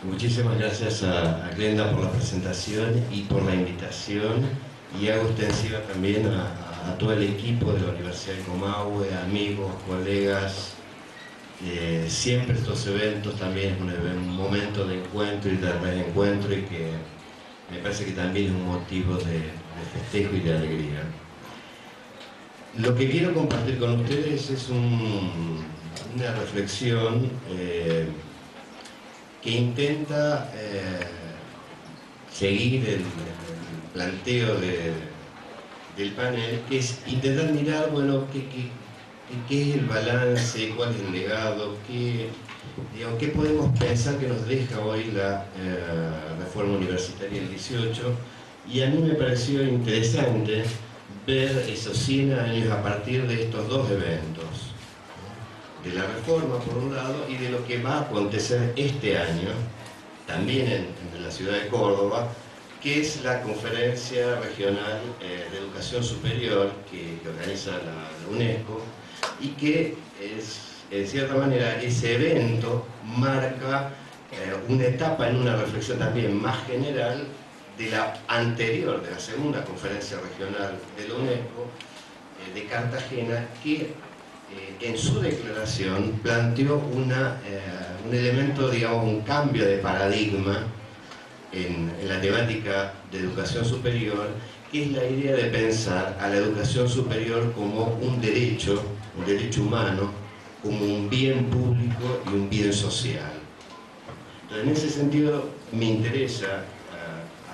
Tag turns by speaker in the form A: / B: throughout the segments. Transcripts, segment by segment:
A: Muchísimas gracias a Glenda por la presentación y por la invitación, y hago extensiva también a todo el equipo de la Universidad de Comahue, amigos, colegas. Siempre estos eventos también es un momento de encuentro y de reencuentro, y que me parece que también es un motivo de festejo y de alegría. Lo que quiero compartir con ustedes es una reflexión que intenta seguir el planteo del panel, que es intentar mirar, bueno, qué es el balance, cuál es el legado, qué podemos pensar que nos deja hoy la reforma universitaria del 18. Y a mí me pareció interesante ver esos 100 años a partir de estos dos eventos, de la reforma por un lado y de lo que va a acontecer este año, también en la ciudad de Córdoba, que es la Conferencia Regional de Educación Superior que organiza la UNESCO, y que en cierta manera ese evento marca una etapa en una reflexión también más general de la anterior, de la segunda Conferencia Regional de la UNESCO de Cartagena, que en su declaración planteó un elemento, digamos, un cambio de paradigma en la temática de educación superior, que es la idea de pensar a la educación superior como un derecho humano, como un bien público y un bien social. Entonces, en ese sentido, me interesa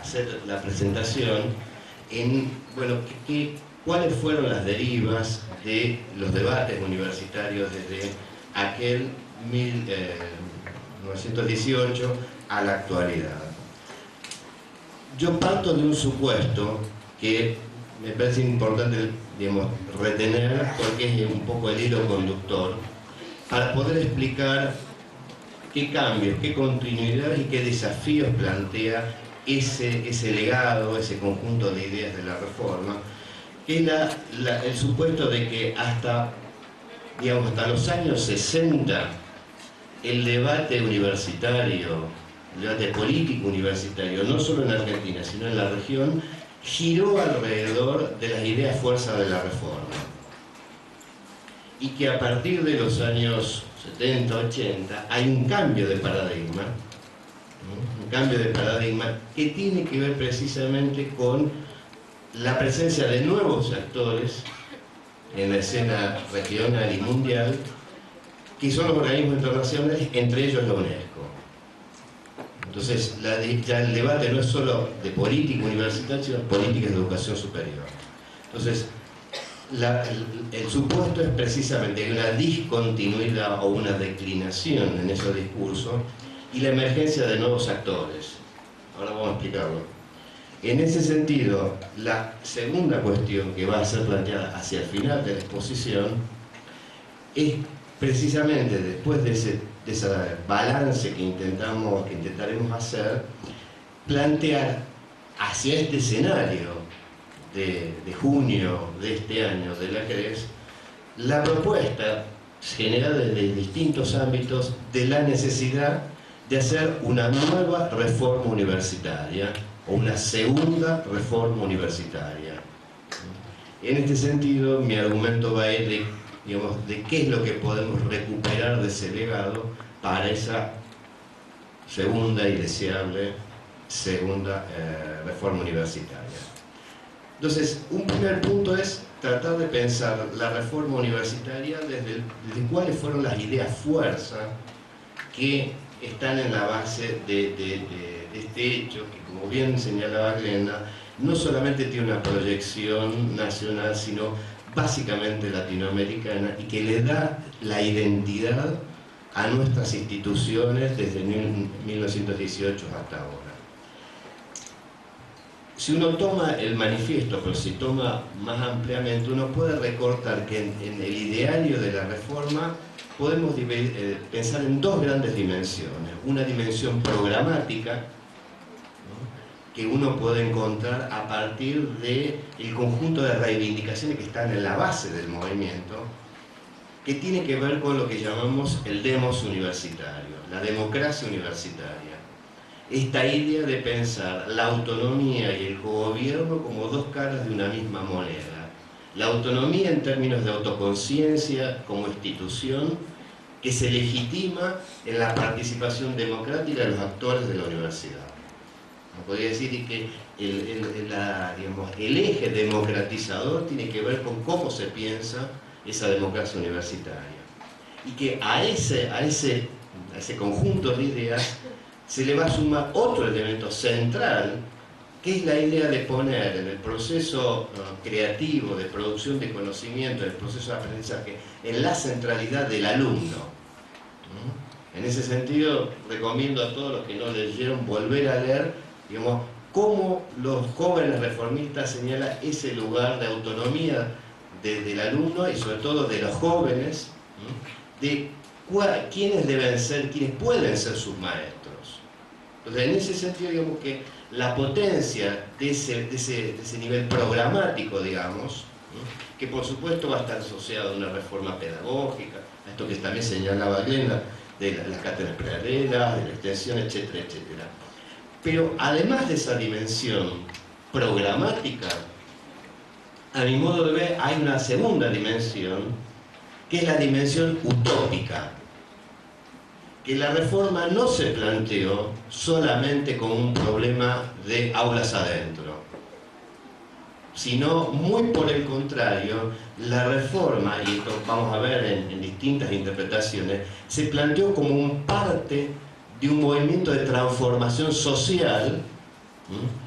A: hacer la presentación en, bueno, cuáles fueron las derivas de los debates universitarios desde aquel 1918 a la actualidad. Yo parto de un supuesto que me parece importante, digamos, retener, porque es un poco el hilo conductor, para poder explicar qué cambios, qué continuidad y qué desafíos plantea ese legado, ese conjunto de ideas de la reforma, que es el supuesto de que hasta los años 60 el debate universitario, el debate político universitario, no solo en Argentina, sino en la región, giró alrededor de las ideas fuerza de la reforma. Y que a partir de los años 70, 80, hay un cambio de paradigma, ¿no? Un cambio de paradigma que tiene que ver precisamente con la presencia de nuevos actores en la escena regional y mundial, que son los organismos internacionales, entre ellos la UNESCO. Entonces, ya el debate no es solo de política universitaria, sino de políticas de educación superior. Entonces, el supuesto es precisamente una discontinuidad o una declinación en esos discursos y la emergencia de nuevos actores. Ahora vamos a explicarlo. En ese sentido, la segunda cuestión que va a ser planteada hacia el final de la exposición es precisamente, después de ese balance que intentaremos hacer, plantear hacia este escenario de junio de este año de la CRES la propuesta generada desde distintos ámbitos de la necesidad de hacer una nueva reforma universitaria o una segunda reforma universitaria. En este sentido, mi argumento va a ir de qué es lo que podemos recuperar de ese legado para esa segunda y deseable segunda reforma universitaria. Entonces, un primer punto es tratar de pensar la reforma universitaria desde cuáles fueron las ideas fuerza que están en la base de este hecho, que, como bien señalaba Glenda, no solamente tiene una proyección nacional, sino básicamente latinoamericana, y que le da la identidad a nuestras instituciones desde 1918 hasta ahora. Si uno toma el manifiesto, pero si toma más ampliamente, uno puede recortar que en el ideario de la reforma podemos pensar en dos grandes dimensiones. Una dimensión programática, ¿no?, que uno puede encontrar a partir del conjunto de reivindicaciones que están en la base del movimiento, que tiene que ver con lo que llamamos el demos universitario, la democracia universitaria. esta idea de pensar la autonomía y el gobierno como dos caras de una misma moneda. La autonomía en términos de autoconciencia como institución que se legitima en la participación democrática de los actores de la universidad. Podría decir que el eje democratizador tiene que ver con cómo se piensa esa democracia universitaria. Y que a ese conjunto de ideas se le va a sumar otro elemento central, que es la idea de poner en el proceso creativo de producción de conocimiento, en el proceso de aprendizaje, en la centralidad del alumno. En ese sentido, recomiendo a todos los que no leyeron volver a leer, digamos, cómo los jóvenes reformistas señalan ese lugar de autonomía del alumno y sobre todo de los jóvenes, de quiénes deben ser, quiénes pueden ser sus maestros. Entonces, en ese sentido, digamos que la potencia de ese nivel programático, digamos, que por supuesto va a estar asociado a una reforma pedagógica, a esto que también señalaba Glenda, de las cátedras paralelas, de la extensión, etcétera, etcétera. Pero además de esa dimensión programática, a mi modo de ver, hay una segunda dimensión, que es la dimensión utópica, que la reforma no se planteó solamente como un problema de aulas adentro, sino muy por el contrario, la reforma, y esto vamos a ver en distintas interpretaciones, se planteó como un parte de un movimiento de transformación social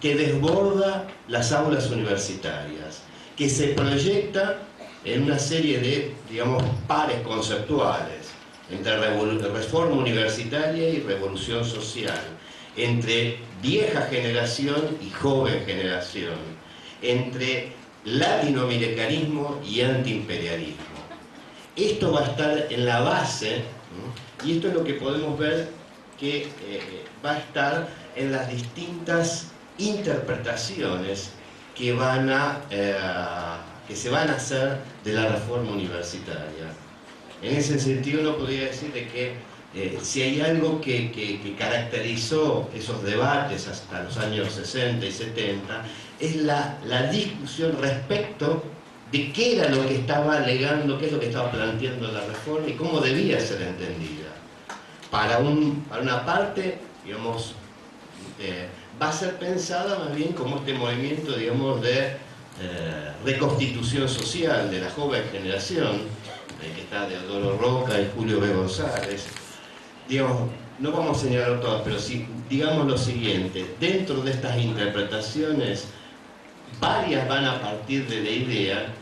A: que desborda las aulas universitarias, que se proyecta en una serie de, digamos, pares conceptuales entre reforma universitaria y revolución social, entre vieja generación y joven generación, entre latinoamericanismo y antiimperialismo. Esto va a estar en la base, y esto es lo que podemos ver que va a estar en las distintas interpretaciones que se van a hacer de la reforma universitaria. En ese sentido, uno podría decir de que si hay algo que caracterizó esos debates hasta los años 60 y 70, es la discusión respecto de qué era lo que estaba alegando, qué es lo que estaba planteando la reforma y cómo debía ser entendida. Para una parte, digamos, va a ser pensada más bien como este movimiento, digamos, de reconstitución social de la joven generación, que está Deodoro Roca y Julio B. González. Digamos, no vamos a señalar todas, pero sí, digamos lo siguiente: dentro de estas interpretaciones, varias van a partir de la idea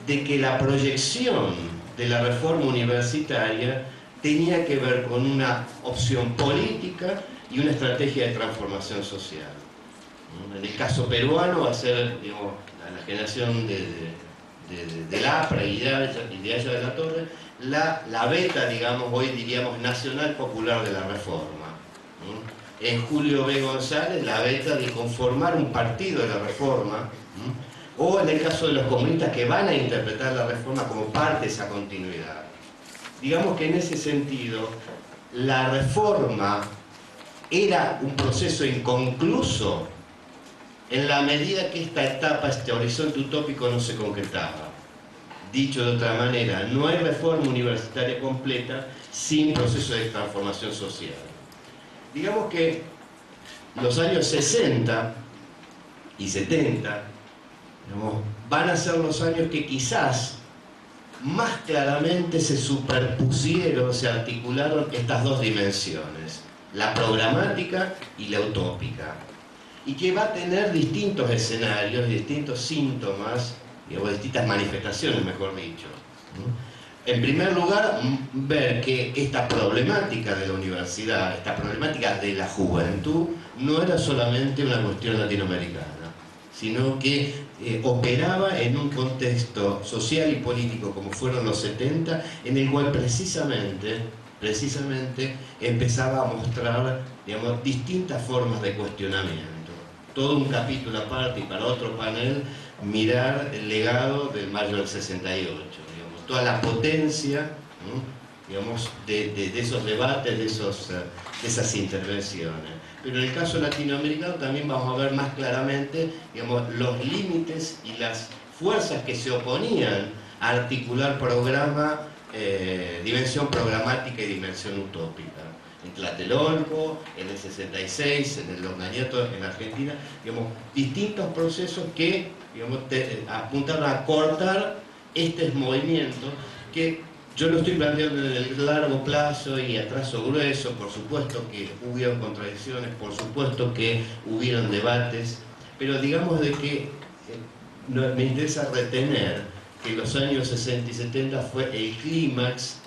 A: de que la proyección de la reforma universitaria tenía que ver con una opción política y una estrategia de transformación social. En el caso peruano va a ser, digamos, la generación del APRA y de Aya de la Torre, la beta, digamos, hoy diríamos nacional popular de la reforma. En Julio B. González, la beta de conformar un partido de la reforma, o en el caso de los comunistas que van a interpretar la reforma como parte de esa continuidad. Digamos que en ese sentido, la reforma era un proceso inconcluso en la medida que esta etapa, este horizonte utópico no se concretaba. Dicho de otra manera, no hay reforma universitaria completa sin proceso de transformación social. Digamos que los años 60 y 70, digamos, van a ser los años que quizás más claramente se superpusieron, se articularon estas dos dimensiones, la programática y la utópica, y que va a tener distintos escenarios, distintos síntomas, digamos, distintas manifestaciones, mejor dicho. En primer lugar, ver que esta problemática de la universidad, esta problemática de la juventud, no era solamente una cuestión latinoamericana, sino que operaba en un contexto social y político como fueron los 70, en el cual precisamente empezaba a mostrar, digamos, distintas formas de cuestionamiento. Todo un capítulo aparte, y para otro panel, mirar el legado del mayo del 68, digamos, toda la potencia, ¿no?, digamos, de esos debates, de esas intervenciones. Pero en el caso latinoamericano también vamos a ver más claramente, digamos, los límites y las fuerzas que se oponían a articular programa, dimensión programática y dimensión utópica. En Tlatelolco, en el 66, en el Ornañato, en Argentina, digamos, distintos procesos que, digamos, apuntaron a cortar estos movimientos que yo lo estoy planteando en el largo plazo y a trazo grueso. Por supuesto que hubieron contradicciones, por supuesto que hubieron debates, pero digamos de que me interesa retener que los años 60 y 70 fue el clímax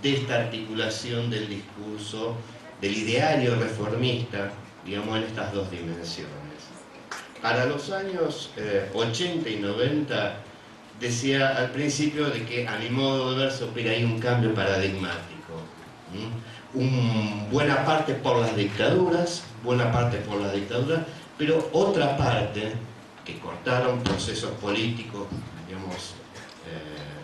A: de esta articulación del discurso, del ideario reformista, digamos, en estas dos dimensiones. Para los años 80 y 90, decía al principio de que a mi modo de ver se opera ahí un cambio paradigmático. Buena parte por las dictaduras, pero otra parte que cortaron procesos políticos, digamos,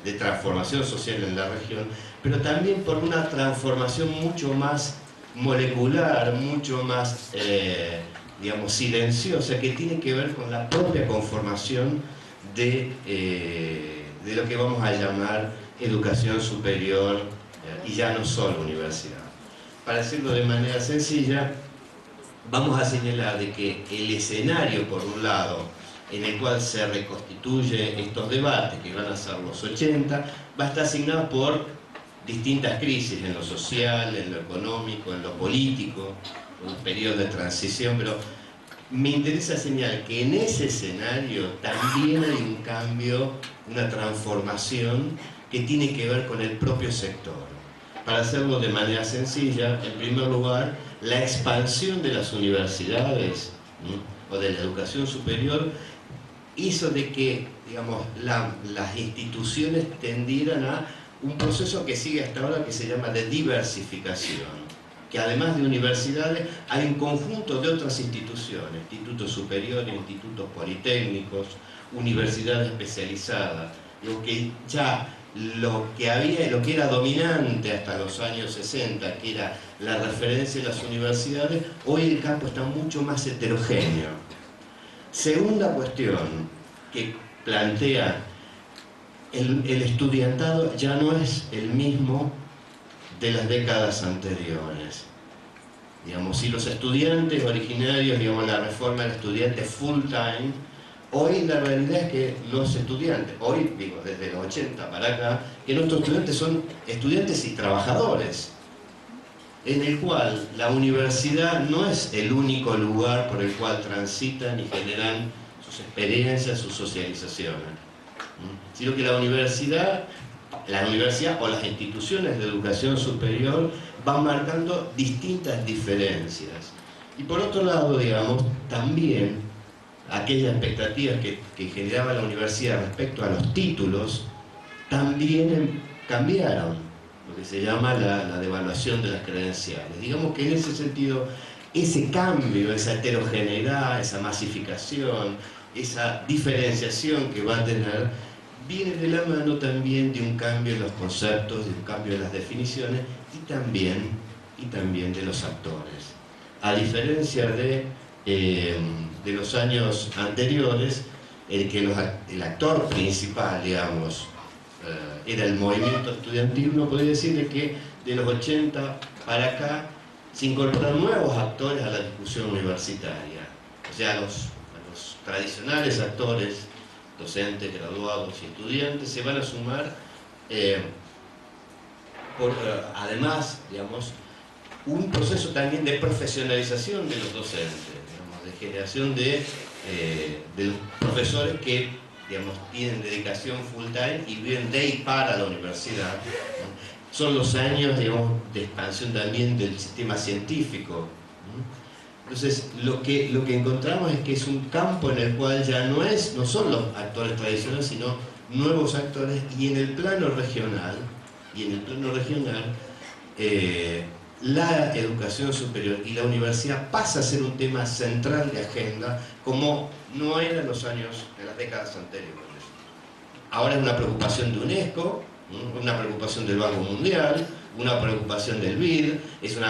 A: de transformación social en la región, pero también por una transformación mucho más molecular, mucho más, digamos, silenciosa, que tiene que ver con la propia conformación de lo que vamos a llamar educación superior y ya no solo universidad. Para decirlo de manera sencilla, vamos a señalar de que el escenario, por un lado, en el cual se reconstituye estos debates, que van a ser los 80, va a estar asignado por distintas crisis, en lo social, en lo económico, en lo político, un periodo de transición, pero me interesa señalar que en ese escenario también hay un cambio, una transformación que tiene que ver con el propio sector. Para hacerlo de manera sencilla, en primer lugar, la expansión de las universidades o de la educación superior hizo de que, digamos, las instituciones tendieran a un proceso que sigue hasta ahora, que se llama de diversificación, que además de universidades hay un conjunto de otras instituciones, institutos superiores, institutos politécnicos, universidades especializadas, lo que era dominante hasta los años 60, que era la referencia de las universidades, hoy el campo está mucho más heterogéneo. Segunda cuestión que plantea, el estudiantado ya no es el mismo de las décadas anteriores. Digamos, si los estudiantes originarios, digamos, la reforma del estudiante full time, hoy la realidad es que los estudiantes, hoy digo desde los 80 para acá, que nuestros estudiantes son estudiantes y trabajadores, en el cual la universidad no es el único lugar por el cual transitan y generan sus experiencias, sus socializaciones, sino que la universidad o las instituciones de educación superior van marcando distintas diferencias. Y por otro lado, digamos, también aquellas expectativas que generaba la universidad respecto a los títulos también cambiaron, lo que se llama la devaluación de las credenciales. Digamos que en ese sentido, ese cambio, esa heterogeneidad, esa masificación, esa diferenciación que va a tener, viene de la mano también de un cambio en los conceptos, de un cambio en las definiciones y también de los actores. A diferencia de los años anteriores, en que el actor principal, digamos, era el movimiento estudiantil, uno podría decir que de los 80 para acá se incorporan nuevos actores a la discusión universitaria. O sea, los tradicionales actores, docentes, graduados y estudiantes, se van a sumar, además, digamos, un proceso también de profesionalización de los docentes, digamos, de generación de los profesores que, digamos, tienen dedicación full time y viven de y para la universidad. Son los años, digamos, de expansión también del sistema científico. Entonces, lo que encontramos es que es un campo en el cual ya no son los actores tradicionales, sino nuevos actores, y en el plano regional, la educación superior y la universidad pasa a ser un tema central de agenda, como no era en las décadas anteriores. Ahora es una preocupación de UNESCO, una preocupación del Banco Mundial, una preocupación del BID,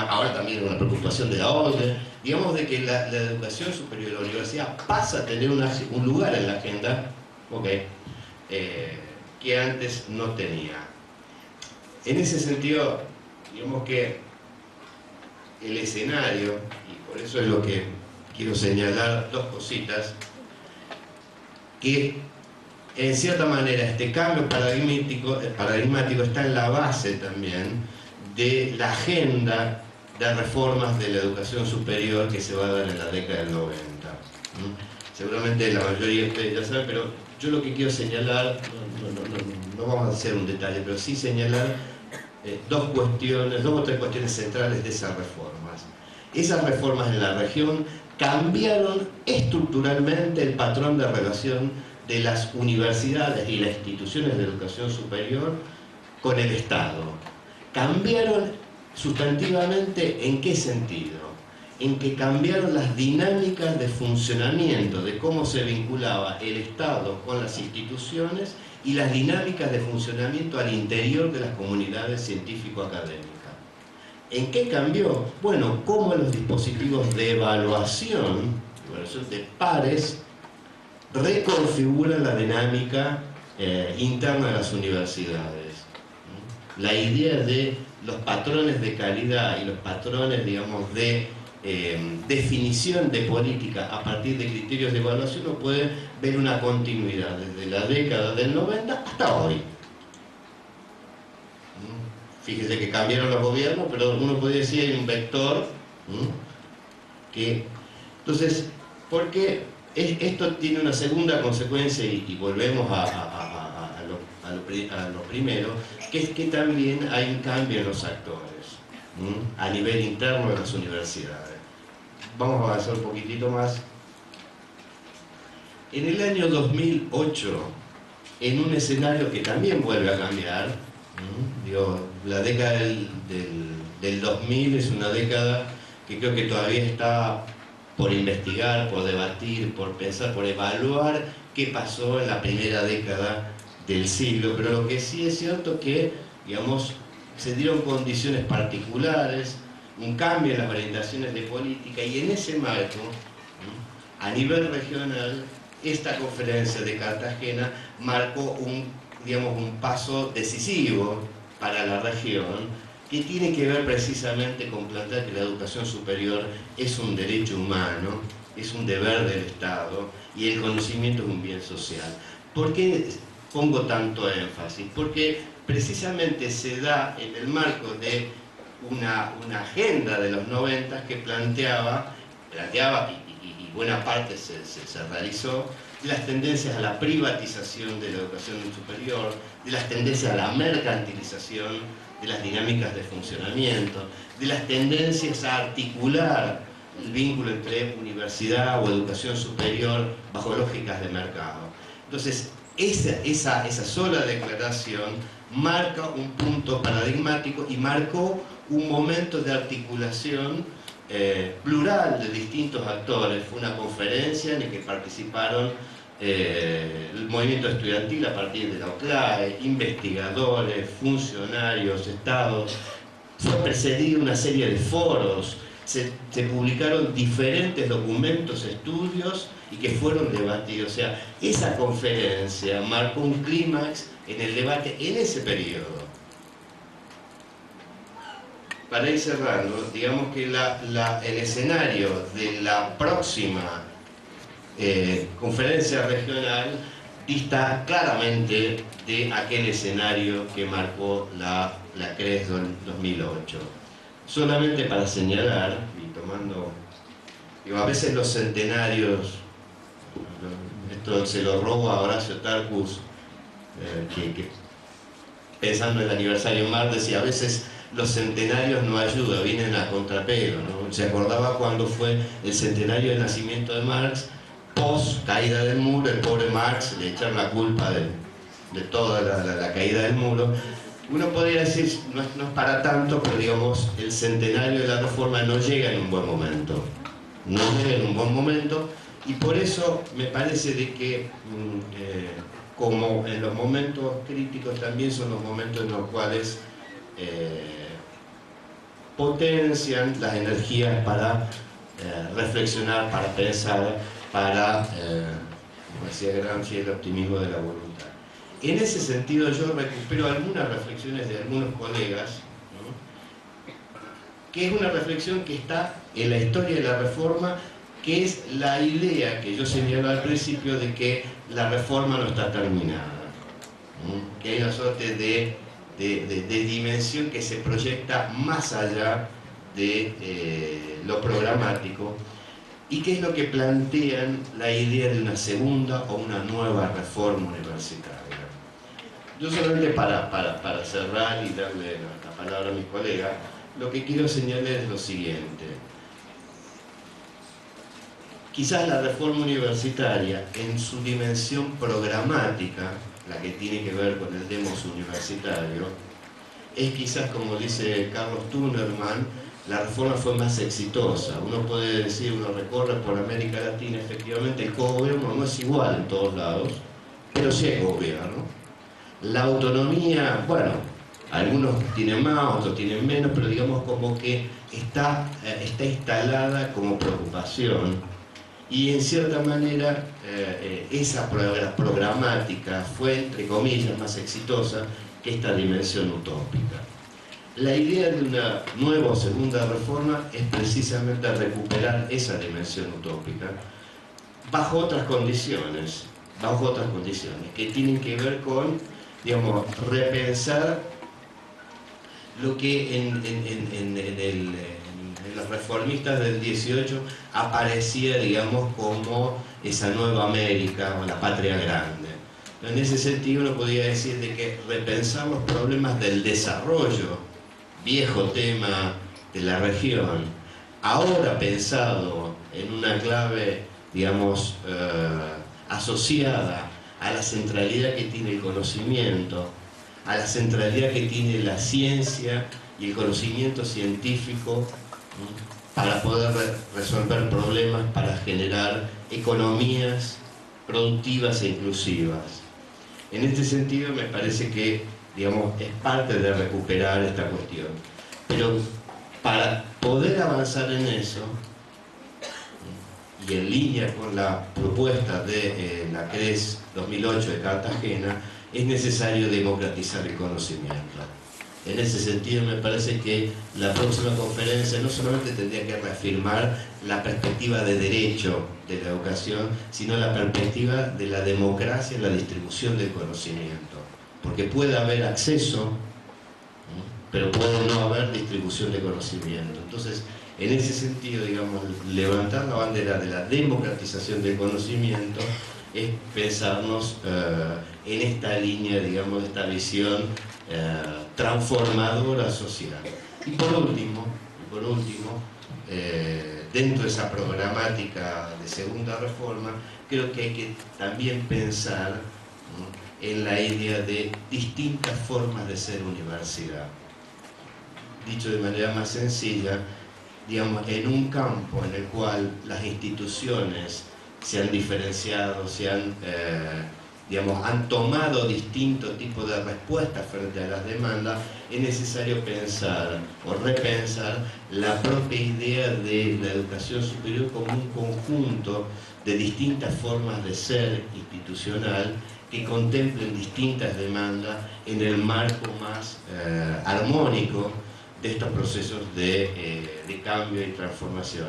A: ahora también una preocupación de la OCDE. Digamos de que la educación superior de la universidad pasa a tener un lugar en la agenda, okay, que antes no tenía. En ese sentido, digamos que el escenario, y por eso es lo que quiero señalar dos cositas, que en cierta manera este cambio paradigmático está en la base también de la agenda de reformas de la educación superior que se va a dar en la década del 90. Seguramente la mayoría de ustedes ya saben, pero yo lo que quiero señalar, no vamos a hacer un detalle, pero sí señalar dos o tres cuestiones centrales de esas reformas. Esas reformas en la región cambiaron estructuralmente el patrón de relación de las universidades y las instituciones de educación superior con el Estado. Cambiaron sustantivamente, ¿en qué sentido? En que cambiaron las dinámicas de funcionamiento, de cómo se vinculaba el Estado con las instituciones y las dinámicas de funcionamiento al interior de las comunidades científico-académicas. ¿En qué cambió? Bueno, cómo los dispositivos de evaluación de pares, reconfiguran la dinámica interna de las universidades. La idea de los patrones de calidad y los patrones, digamos, de definición de política a partir de criterios de evaluación, uno puede ver una continuidad desde la década del 90 hasta hoy. Fíjese que cambiaron los gobiernos, pero uno podría decir hay un vector que... Entonces, ¿por qué esto tiene una segunda consecuencia? Y volvemos a lo primero, que es que también hay un cambio en los actores a nivel interno de las universidades. Vamos a avanzar un poquitito más. En el año 2008, en un escenario que también vuelve a cambiar, digo, la década del 2000 es una década que creo que todavía está por investigar, por debatir, por pensar, por evaluar qué pasó en la primera década del siglo, pero lo que sí es cierto que, digamos, se dieron condiciones particulares, un cambio en las orientaciones de política, y en ese marco, a nivel regional, esta conferencia de Cartagena marcó un paso decisivo para la región, que tiene que ver precisamente con plantear que la educación superior es un derecho humano, es un deber del Estado, y el conocimiento es un bien social. ¿Por qué pongo tanto énfasis? Porque precisamente se da en el marco de una agenda de los 90 que planteaba y buena parte se realizó, de las tendencias a la privatización de la educación superior, de las tendencias a la mercantilización de las dinámicas de funcionamiento, de las tendencias a articular el vínculo entre universidad o educación superior bajo lógicas de mercado. Entonces, esa sola declaración marca un punto paradigmático y marcó un momento de articulación plural de distintos actores. Fue una conferencia en la que participaron el movimiento estudiantil a partir de la OCLAE, investigadores, funcionarios, estados. Fue precedida una serie de foros, se publicaron diferentes documentos, estudios, y que fueron debatidos. O sea, esa conferencia marcó un clímax en el debate en ese periodo. Para ir cerrando, digamos que el escenario de la próxima conferencia regional dista claramente de aquel escenario que marcó la CRES 2008. Solamente para señalar, y tomando, digo, a veces los centenarios, esto se lo robo a Horacio Tarcus, que pensando en el aniversario en Mar, decía, a veces los centenarios no ayudan, vienen a contrapelo, ¿no? Se acordaba cuando fue el centenario del nacimiento de Marx, post caída del muro, el pobre Marx le echaron la culpa de toda la caída del muro. Uno podría decir, no es para tanto, pero digamos, el centenario de la reforma no llega en un buen momento. No llega en un buen momento, y por eso me parece de que, como en los momentos críticos, también son los momentos en los cuales potencian las energías para reflexionar, para pensar, para, como decía Gramsci, el optimismo de la voluntad. En ese sentido yo recupero algunas reflexiones de algunos colegas, ¿no?, que es una reflexión que está en la historia de la Reforma, que es la idea que yo señalaba al principio de que la Reforma no está terminada, ¿no?, que hay una suerte de dimensión que se proyecta más allá de lo programático, y que es lo que plantean la idea de una segunda o una nueva reforma universitaria. Yo solamente para cerrar y darle la palabra a mis colegas, lo que quiero señalar es lo siguiente. Quizás la reforma universitaria, en su dimensión programática, la que tiene que ver con el demos universitario, es quizás, como dice Carlos Tunerman, la reforma fue más exitosa. Uno puede decir, uno recorre por América Latina, efectivamente el cogobierno no es igual en todos lados, pero sí hay gobierno. La autonomía, bueno, algunos tienen más, otros tienen menos, pero digamos como que está instalada como preocupación, y en cierta manera esa programática fue, entre comillas, más exitosa que esta dimensión utópica. La idea de una nueva o segunda reforma es precisamente recuperar esa dimensión utópica bajo otras condiciones, que tienen que ver con, digamos, repensar lo que en los reformistas del 18 aparecía, digamos, como esa nueva América o la patria grande. En ese sentido uno podría decir de que repensar los problemas del desarrollo, viejo tema de la región, ahora pensado en una clave, digamos, asociada a la centralidad que tiene el conocimiento, a la centralidad que tiene la ciencia y el conocimiento científico, para poder resolver problemas, para generar economías productivas e inclusivas. En este sentido me parece que, digamos, es parte de recuperar esta cuestión. Pero para poder avanzar en eso, y en línea con la propuesta de la CRES 2008 de Cartagena, es necesario democratizar el conocimiento. En ese sentido me parece que la próxima conferencia no solamente tendría que reafirmar la perspectiva de derecho de la educación, sino la perspectiva de la democracia en la distribución del conocimiento. Porque puede haber acceso, pero puede no haber distribución de conocimiento. Entonces, en ese sentido, digamos, levantar la bandera de la democratización del conocimiento es pensarnos en esta línea, digamos, de esta visión transformadora social. Y por último, dentro de esa programática de segunda reforma, creo que hay que también pensar, ¿no?, en la idea de distintas formas de ser universidad. Dicho de manera más sencilla, digamos, en un campo en el cual las instituciones se han diferenciado, han tomado distintos tipos de respuestas frente a las demandas, es necesario pensar o repensar la propia idea de la educación superior como un conjunto de distintas formas de ser institucional que contemplen distintas demandas en el marco más armónico de estos procesos de cambio y transformación.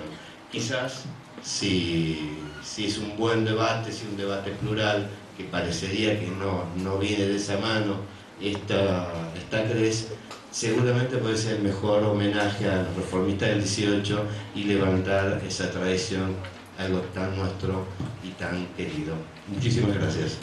A: Quizás, si es un buen debate, si es un debate plural, que parecería que no viene de esa mano, esta CRES, seguramente puede ser el mejor homenaje a los reformistas del 18 y levantar esa tradición, algo tan nuestro y tan querido. Muchísimas gracias.